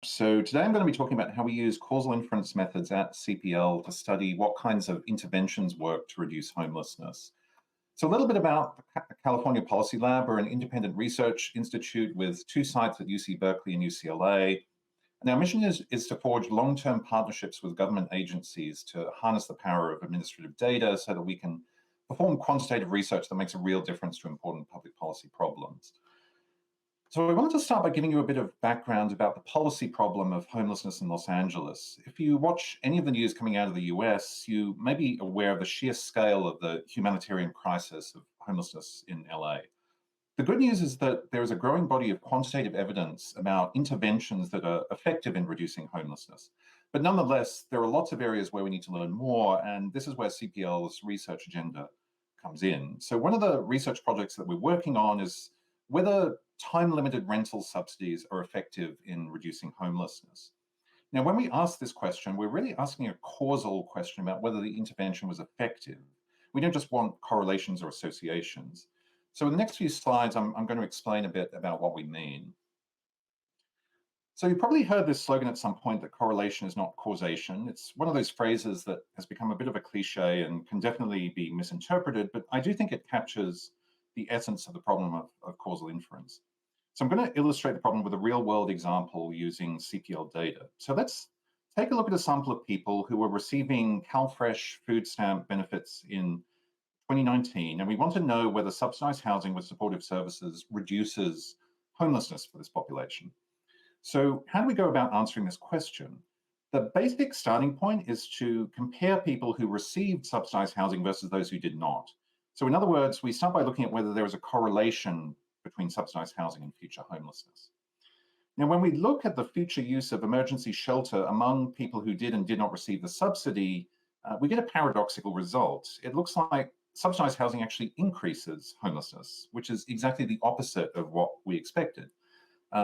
So today I'm going to be talking about how we use causal inference methods at CPL to study what kinds of interventions work to reduce homelessness. So a little bit about the California Policy Lab. We're an independent research institute with two sites at UC Berkeley and UCLA. And our mission is to forge long-term partnerships with government agencies to harness the power of administrative data so that we can perform quantitative research that makes a real difference to important public policy problems. So I wanted to start by giving you a bit of background about the policy problem of homelessness in Los Angeles. If you watch any of the news coming out of the US, you may be aware of the sheer scale of the humanitarian crisis of homelessness in LA. The good news is that there is a growing body of quantitative evidence about interventions that are effective in reducing homelessness. But nonetheless, there are lots of areas where we need to learn more, and this is where CPL's research agenda comes in. So one of the research projects that we're working on is whether time-limited rental subsidies are effective in reducing homelessness. Now, when we ask this question, we're really asking a causal question about whether the intervention was effective. We don't just want correlations or associations. So in the next few slides, I'm going to explain a bit about what we mean. So you've probably heard this slogan at some point that correlation is not causation. It's one of those phrases that has become a bit of a cliche and can definitely be misinterpreted, but I do think it captures the essence of the problem of causal inference. So I'm going to illustrate the problem with a real-world example using CPL data. So let's take a look at a sample of people who were receiving CalFresh food stamp benefits in 2019, and we want to know whether subsidized housing with supportive services reduces homelessness for this population. So how do we go about answering this question? The basic starting point is to compare people who received subsidized housing versus those who did not. So in other words, we start by looking at whether there is a correlation between subsidized housing and future homelessness. Now, when we look at the future use of emergency shelter among people who did and did not receive the subsidy, we get a paradoxical result. It looks like subsidized housing actually increases homelessness, which is exactly the opposite of what we expected.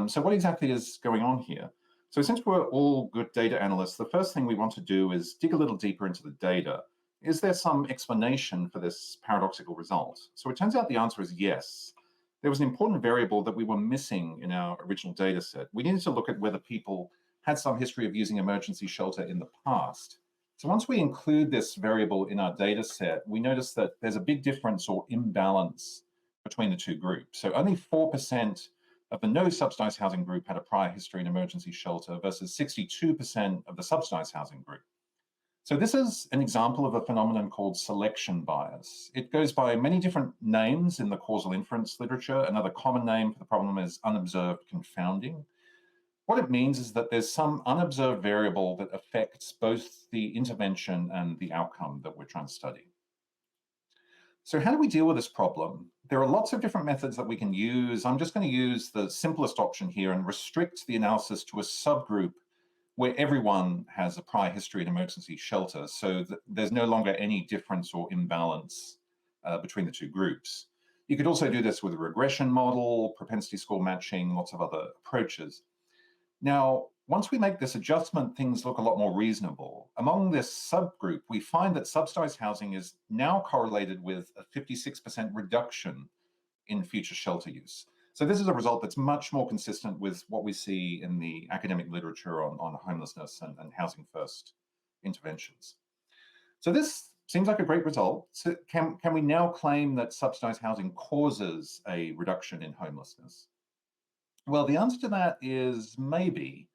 So what exactly is going on here? So since we're all good data analysts, the first thing we want to do is dig a little deeper into the data. Is there some explanation for this paradoxical result? So it turns out the answer is yes. There was an important variable that we were missing in our original data set. We needed to look at whether people had some history of using emergency shelter in the past. So once we include this variable in our data set, we notice that there's a big difference or imbalance between the two groups. So only 4% of the no subsidized housing group had a prior history in emergency shelter versus 62% of the subsidized housing group. So this is an example of a phenomenon called selection bias. It goes by many different names in the causal inference literature. Another common name for the problem is unobserved confounding. What it means is that there's some unobserved variable that affects both the intervention and the outcome that we're trying to study. So how do we deal with this problem? There are lots of different methods that we can use. I'm just going to use the simplest option here and restrict the analysis to a subgroup where everyone has a prior history in emergency shelter, so that there's no longer any difference or imbalance between the two groups. You could also do this with a regression model, propensity score matching, lots of other approaches. Now, once we make this adjustment, things look a lot more reasonable. Among this subgroup, we find that subsidized housing is now correlated with a 56% reduction in future shelter use. So this is a result that's much more consistent with what we see in the academic literature on homelessness and housing first interventions. So this seems like a great result. So can we now claim that subsidized housing causes a reduction in homelessness? Well, the answer to that is maybe.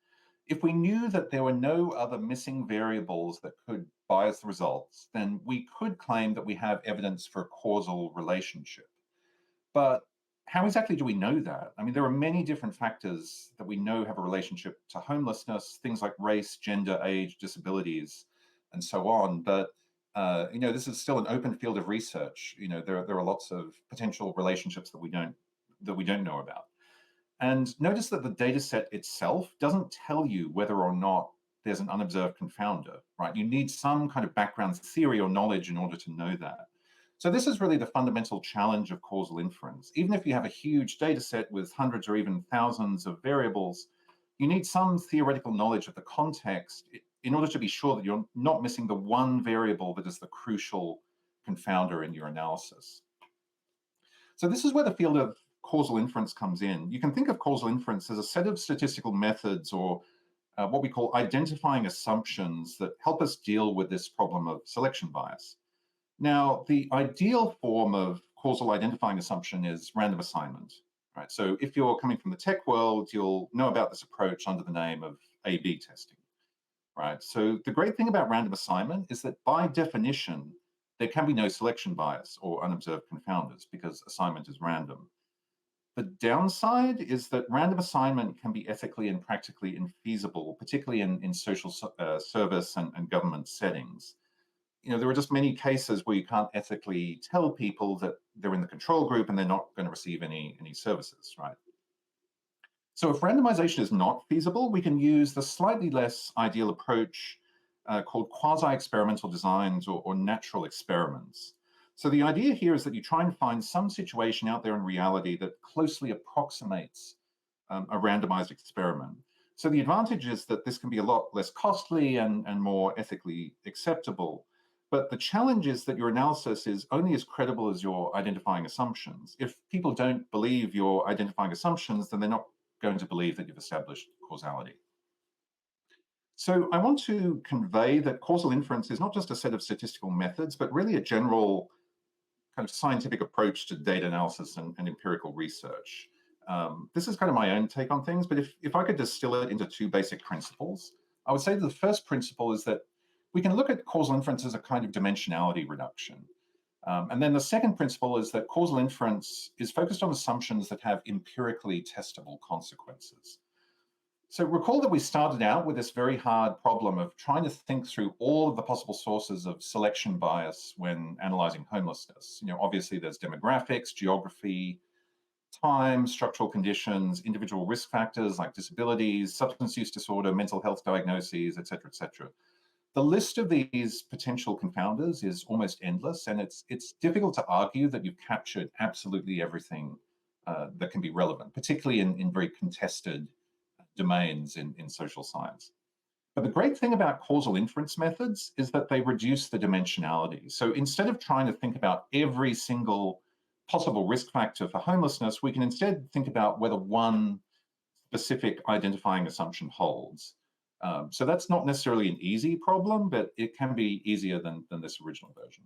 If we knew that there were no other missing variables that could bias the results, then we could claim that we have evidence for a causal relationship. But how exactly do we know that? I mean, there are many different factors that we know have a relationship to homelessness, things like race, gender, age, disabilities, and so on. But this is still an open field of research. There are lots of potential relationships that we don't know about. And notice that the data set itself doesn't tell you whether or not there's an unobserved confounder, right? You need some kind of background theory or knowledge in order to know that. So this is really the fundamental challenge of causal inference. Even if you have a huge data set with hundreds or even thousands of variables, you need some theoretical knowledge of the context in order to be sure that you're not missing the one variable that is the crucial confounder in your analysis. So this is where the field of causal inference comes in. You can think of causal inference as a set of statistical methods or what we call identifying assumptions that help us deal with this problem of selection bias. Now, the ideal form of causal identifying assumption is random assignment, right? So if you're coming from the tech world, you'll know about this approach under the name of A/B testing, right? So the great thing about random assignment is that by definition, there can be no selection bias or unobserved confounders because assignment is random. The downside is that random assignment can be ethically and practically infeasible, particularly in social service and government settings. There are just many cases where you can't ethically tell people that they're in the control group and they're not going to receive any services, right? So if randomization is not feasible, we can use the slightly less ideal approach called quasi-experimental designs or natural experiments. So the idea here is that you try and find some situation out there in reality that closely approximates a randomized experiment. So the advantage is that this can be a lot less costly and more ethically acceptable. But the challenge is that your analysis is only as credible as your identifying assumptions. If people don't believe your identifying assumptions, then they're not going to believe that you've established causality. So I want to convey that causal inference is not just a set of statistical methods, but really a general kind of scientific approach to data analysis and empirical research. This is kind of my own take on things, but if I could distill it into two basic principles, I would say that the first principle is that we can look at causal inference as a kind of dimensionality reduction. And then the second principle is that causal inference is focused on assumptions that have empirically testable consequences. So recall that we started out with this very hard problem of trying to think through all of the possible sources of selection bias when analyzing homelessness. Obviously there's demographics, geography, time, structural conditions, individual risk factors like disabilities, substance use disorder, mental health diagnoses, et cetera, et cetera. The list of these potential confounders is almost endless, and it's difficult to argue that you've captured absolutely everything that can be relevant, particularly in very contested domains in social science. But the great thing about causal inference methods is that they reduce the dimensionality. So instead of trying to think about every single possible risk factor for homelessness, we can instead think about whether one specific identifying assumption holds. So that's not necessarily an easy problem, but it can be easier than this original version.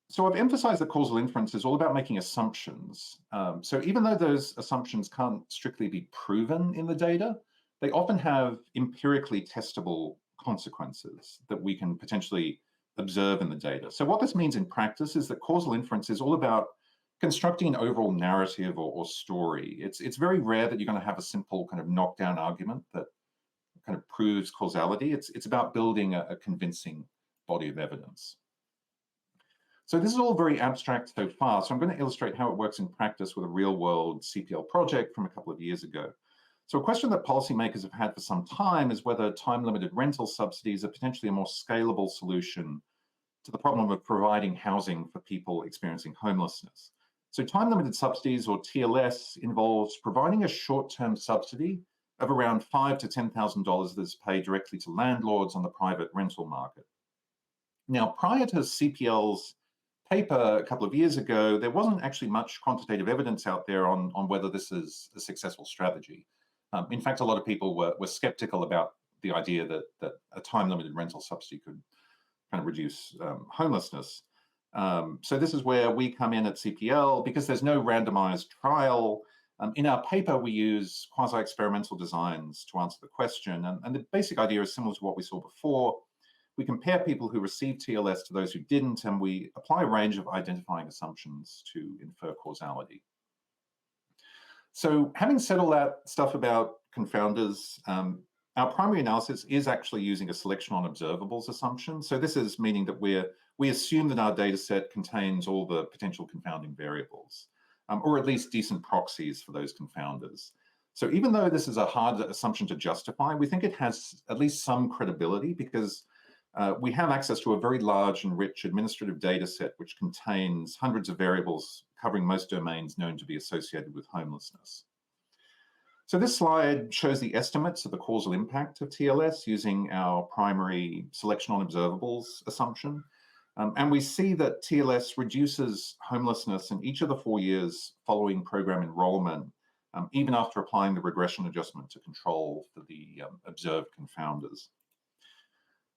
So I've emphasized that causal inference is all about making assumptions. So even though those assumptions can't strictly be proven in the data, they often have empirically testable consequences that we can potentially observe in the data. So what this means in practice is that causal inference is all about constructing an overall narrative or story. It's very rare that you're going to have a simple kind of knockdown argument that kind of proves causality. It's about building a convincing body of evidence. So this is all very abstract so far. So I'm going to illustrate how it works in practice with a real-world CPL project from a couple of years ago. So a question that policymakers have had for some time is whether time-limited rental subsidies are potentially a more scalable solution to the problem of providing housing for people experiencing homelessness. So time-limited subsidies, or TLS, involves providing a short-term subsidy of around $5,000 to $10,000 that's paid directly to landlords on the private rental market. Now, prior to CPL's paper a couple of years ago, there wasn't actually much quantitative evidence out there on whether this is a successful strategy. In fact, a lot of people were skeptical about the idea that a time-limited rental subsidy could kind of reduce homelessness. So this is where we come in at CPL because there's no randomized trial. In our paper, we use quasi-experimental designs to answer the question. And the basic idea is similar to what we saw before. We compare people who received TLS to those who didn't, and we apply a range of identifying assumptions to infer causality. So having said all that stuff about confounders, our primary analysis is actually using a selection on observables assumption. So this is meaning that we assume that our data set contains all the potential confounding variables, or at least decent proxies for those confounders. So even though this is a hard assumption to justify, we think it has at least some credibility because we have access to a very large and rich administrative data set which contains hundreds of variables covering most domains known to be associated with homelessness. So this slide shows the estimates of the causal impact of TLS using our primary selection on observables assumption. And we see that TLS reduces homelessness in each of the 4 years following program enrollment even after applying the regression adjustment to control for the observed confounders.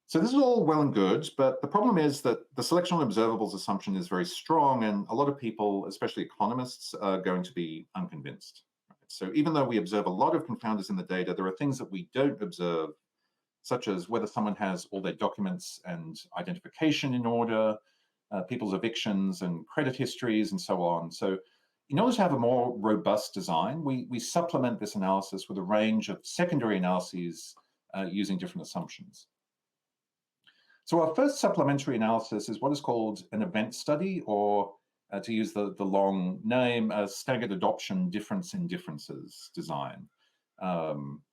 So this is all well and good, but the problem is that the selection on observables assumption is very strong, and a lot of people, especially economists, are going to be unconvinced. So even though we observe a lot of confounders in the data, there are things that we don't observe, such as whether someone has all their documents and identification in order, people's evictions and credit histories, and so on. So in order to have a more robust design, we supplement this analysis with a range of secondary analyses using different assumptions. So our first supplementary analysis is what is called an event study, or to use the long name, a staggered adoption difference in differences design.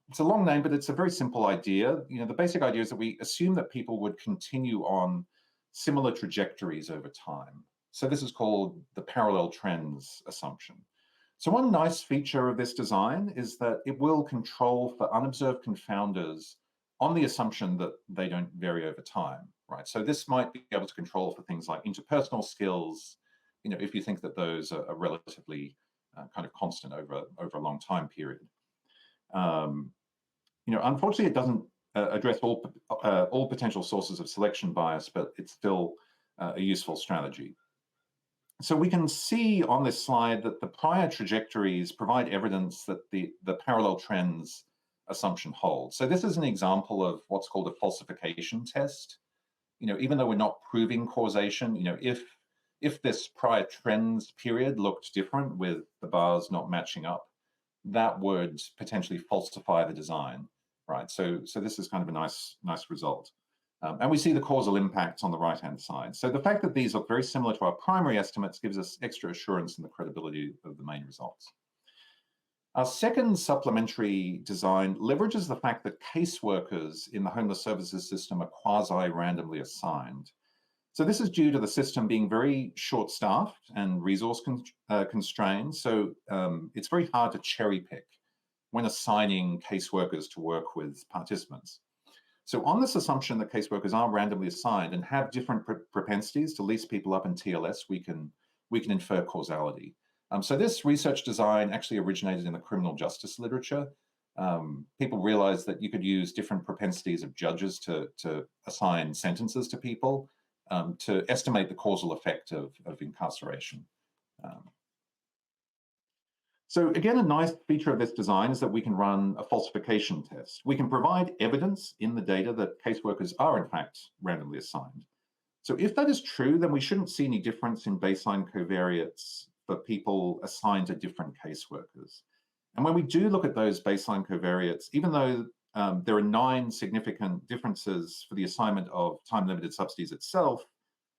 It's a long name, but it's a very simple idea. The basic idea is that we assume that people would continue on similar trajectories over time. So this is called the parallel trends assumption. So one nice feature of this design is that it will control for unobserved confounders on the assumption that they don't vary over time, right? So this might be able to control for things like interpersonal skills, if you think that those are relatively kind of constant over a long time period. Unfortunately, it doesn't address all potential sources of selection bias, but it's still a useful strategy. So we can see on this slide that the prior trajectories provide evidence that the parallel trends assumption holds. So this is an example of what's called a falsification test. Even though we're not proving causation, if this prior trends period looked different with the bars not matching up, that would potentially falsify the design, right? So this is kind of a nice result. And we see the causal impacts on the right-hand side. So the fact that these look very similar to our primary estimates gives us extra assurance in the credibility of the main results. Our second supplementary design leverages the fact that caseworkers in the homeless services system are quasi-randomly assigned. So this is due to the system being very short-staffed and resource constrained. So it's very hard to cherry pick when assigning caseworkers to work with participants. So on this assumption that caseworkers are randomly assigned and have different propensities to lease people up in TLS, we can infer causality. So this research design actually originated in the criminal justice literature. People realized that you could use different propensities of judges to assign sentences to people to estimate the causal effect of incarceration. So again, a nice feature of this design is that we can run a falsification test. We can provide evidence in the data that caseworkers are in fact randomly assigned. So if that is true, then we shouldn't see any difference in baseline covariates for people assigned to different caseworkers. And when we do look at those baseline covariates, even though there are 9 significant differences for the assignment of time-limited subsidies itself,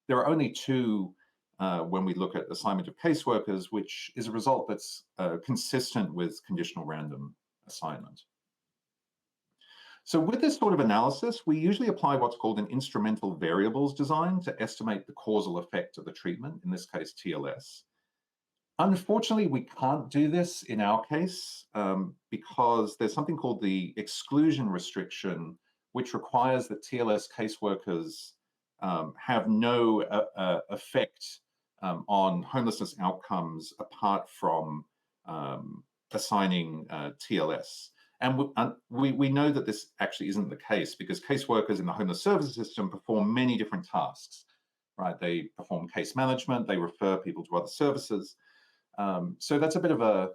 there are only 2 when we look at assignment of caseworkers, which is a result that's consistent with conditional random assignment. So with this sort of analysis, we usually apply what's called an instrumental variables design to estimate the causal effect of the treatment, in this case, TLS. Unfortunately, we can't do this in our case because there's something called the exclusion restriction, which requires that TLS caseworkers have no effect on homelessness outcomes apart from assigning TLS. And we know that this actually isn't the case because caseworkers in the homeless services system perform many different tasks, right? They perform case management, they refer people to other services. So that's a bit of a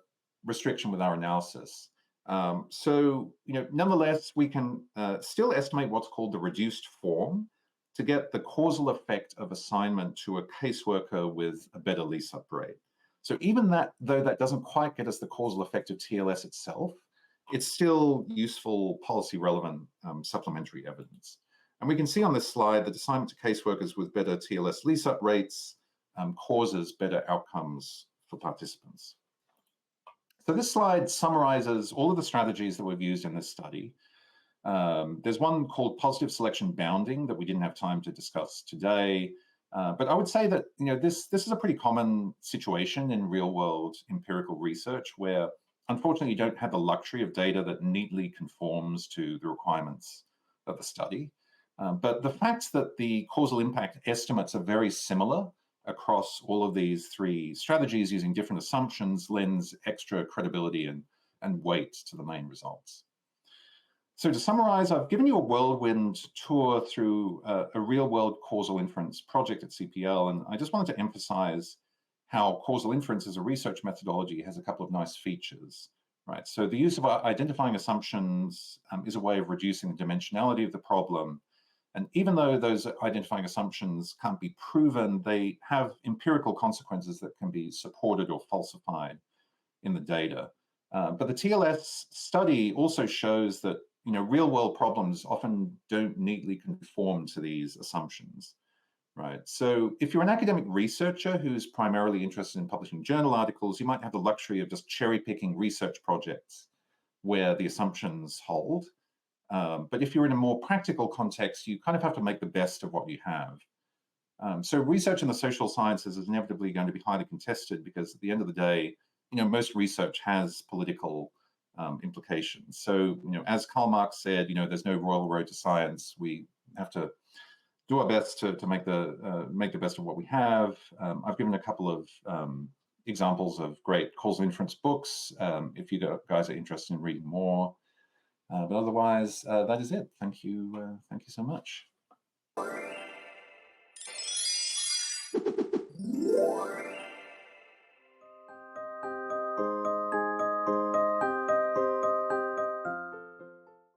restriction with our analysis. Nonetheless, we can still estimate what's called the reduced form to get the causal effect of assignment to a caseworker with a better lease-up rate. So even though that doesn't quite get us the causal effect of TLS itself, it's still useful policy-relevant supplementary evidence. And we can see on this slide that assignment to caseworkers with better TLS lease-up rates causes better outcomes for participants. So this slide summarizes all of the strategies that we've used in this study. There's one called positive selection bounding that we didn't have time to discuss today. But I would say that this is a pretty common situation in real-world empirical research where, unfortunately, you don't have the luxury of data that neatly conforms to the requirements of the study. But the fact that the causal impact estimates are very similar across all of these three strategies using different assumptions lends extra credibility and weight to the main results. So to summarize, I've given you a whirlwind tour through a real-world causal inference project at CPL, and I just wanted to emphasize how causal inference as a research methodology has a couple of nice features, right? So the use of identifying assumptions is a way of reducing the dimensionality of the problem. And even though those identifying assumptions can't be proven, they have empirical consequences that can be supported or falsified in the data. But the TLS study also shows that real-world problems often don't neatly conform to these assumptions, right? So if you're an academic researcher who's primarily interested in publishing journal articles, you might have the luxury of just cherry-picking research projects where the assumptions hold. But if you're in a more practical context, you kind of have to make the best of what you have. So research in the social sciences is inevitably going to be highly contested because at the end of the day, most research has political implications. So, as Karl Marx said, there's no royal road to science. We have to do our best to make the best of what we have. I've given a couple of examples of great causal inference books, if you guys are interested in reading more. But otherwise, that is it. Thank you so much.